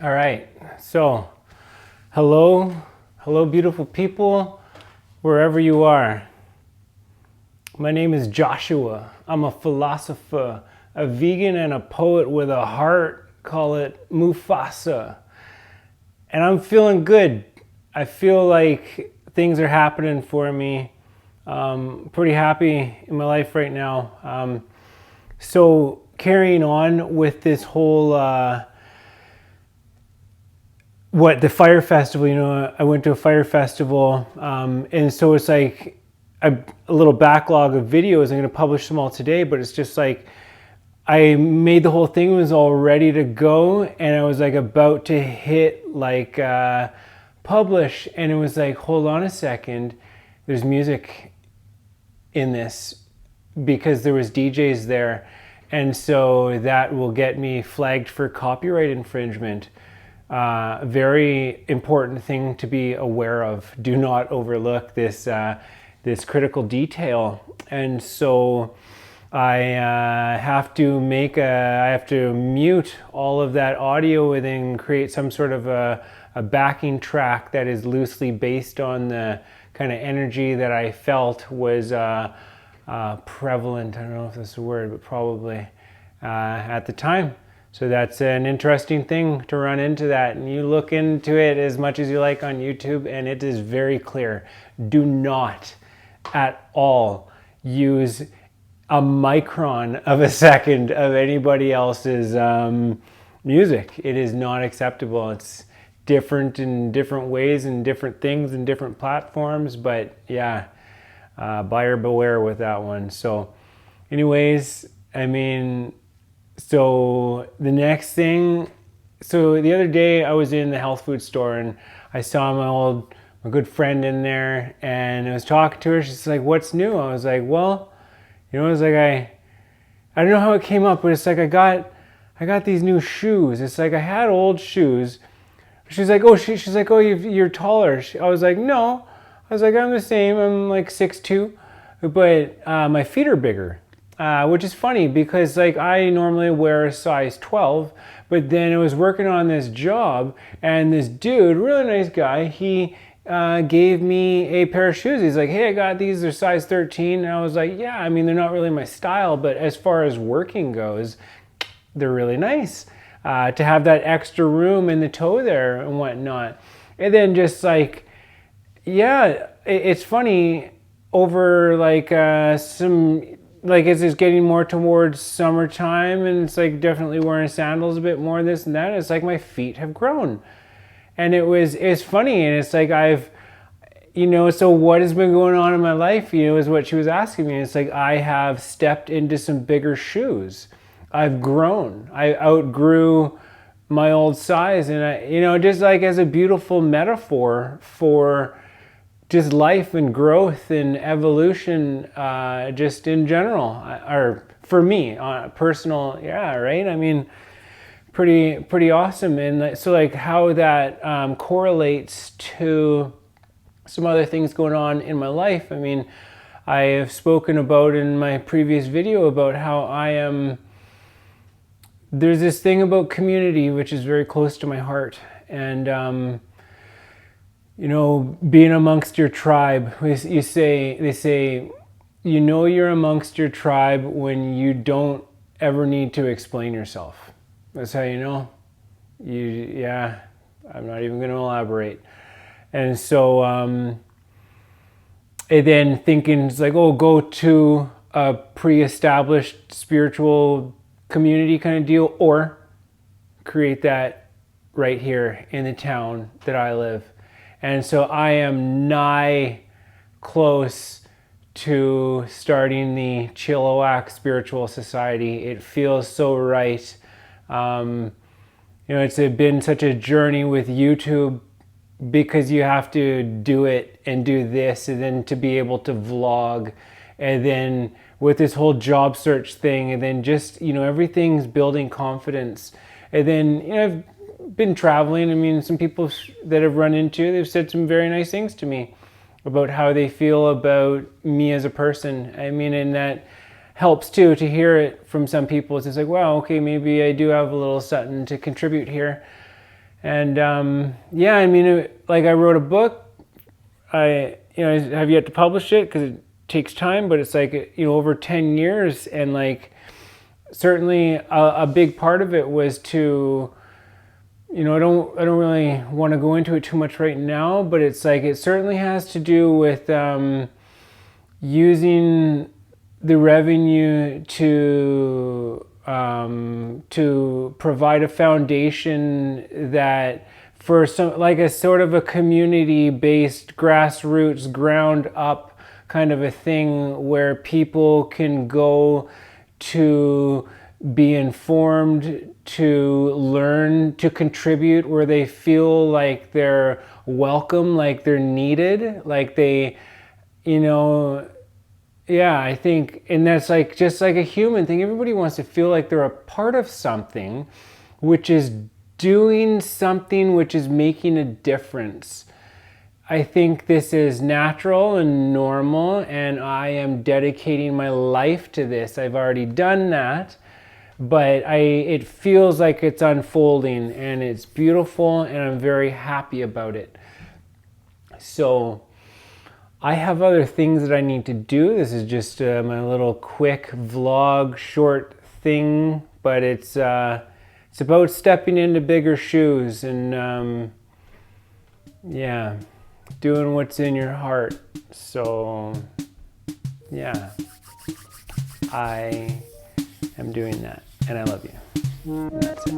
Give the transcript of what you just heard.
All right, so hello, beautiful people, wherever you are. My name is Joshua. I'm a philosopher, a vegan, and a poet with a heart. Call it Mufasa. And I'm feeling good. I feel like things are happening for me. Pretty happy in my life right now. So carrying on with this whole the fire festival, I went to a fire festival, and so it's like a little backlog of videos. I'm going to publish them all today, but it's just like I made the whole thing, was all ready to go, and I was like about to hit like publish, and it was like, hold on a second, there's music in this, because there was DJs there, and so that will get me flagged for copyright infringement. Very important thing to be aware of. Do not overlook this this critical detail. And so I have to mute all of that audio and then create some sort of a backing track that is loosely based on the kind of energy that I felt was prevalent. I don't know if that's a word, but probably at the time. So that's an interesting thing to run into that. And you look into it as much as you like on YouTube, and it is very clear. Do not at all use a micron of a second of anybody else's music. It is not acceptable. It's different in different ways and different things and different platforms. But yeah, buyer beware with that one. So anyways, so the next thing, so the other day I was in the health food store and I saw my good friend in there, and I was talking to her. She's like, "What's new?" I was like, "Well, it was like I don't know how it came up, but it's like I got these new shoes. It's like I had old shoes." She's like, "Oh, she's like, oh, you're taller." I was like, "No." I was like, "I'm the same. I'm like 6'2", but my feet are bigger." Which is funny because like I normally wear a size 12, but then I was working on this job, and this dude, really nice guy, he gave me a pair of shoes. He's like, "Hey, I got these, they're size 13. And I was like, "Yeah, they're not really my style, but as far as working goes, they're really nice." To have that extra room in the toe there and whatnot. And then just like, yeah, it's funny over like some, like as it's getting more towards summertime, and it's like definitely wearing sandals a bit more, this and that, it's like my feet have grown. And it's funny, and it's like so what has been going on in my life, is what she was asking me. It's like I have stepped into some bigger shoes. I've grown. I outgrew my old size, and just like as a beautiful metaphor for just life and growth and evolution, just in general, or for me, personal, yeah, right? Pretty awesome. And so like how that correlates to some other things going on in my life. I have spoken about in my previous video about how there's this thing about community which is very close to my heart, and being amongst your tribe. They say, you're amongst your tribe when you don't ever need to explain yourself. That's how you know. Yeah, I'm not even going to elaborate. And so, and then thinking it's like, oh, go to a pre-established spiritual community kind of deal, or create that right here in the town that I live. And so I am nigh close to starting the Chilliwack Spiritual Society. It feels so right. It's been such a journey with YouTube, because you have to do it and do this, and then to be able to vlog, and then with this whole job search thing, and then just, everything's building confidence. And then, I've been traveling. Some people that I've run into, they've said some very nice things to me about how they feel about me as a person. And that helps too, to hear it from some people. It's just like, wow, okay, maybe I do have a little something to contribute here. And yeah, I mean, like I wrote a book. I have yet to publish it because it takes time, but it's like over 10 years, and like certainly a big part of it was to I don't really want to go into it too much right now, but it's like it certainly has to do with using the revenue to provide a foundation that for some, like a sort of a community-based, grassroots, ground up kind of a thing where people can go to be informed, to learn, to contribute, where they feel like they're welcome, like they're needed, like they, yeah, I think, and that's like just like a human thing. Everybody wants to feel like they're a part of something, which is doing something which is making a difference. I think this is natural and normal, and I am dedicating my life to this. I've already done that, but it feels like it's unfolding, and it's beautiful, and I'm very happy about it. So I have other things that I need to do. This is just my little quick vlog, short thing, but it's about stepping into bigger shoes and yeah, doing what's in your heart. So yeah, I am doing that, and I love you. And that's it.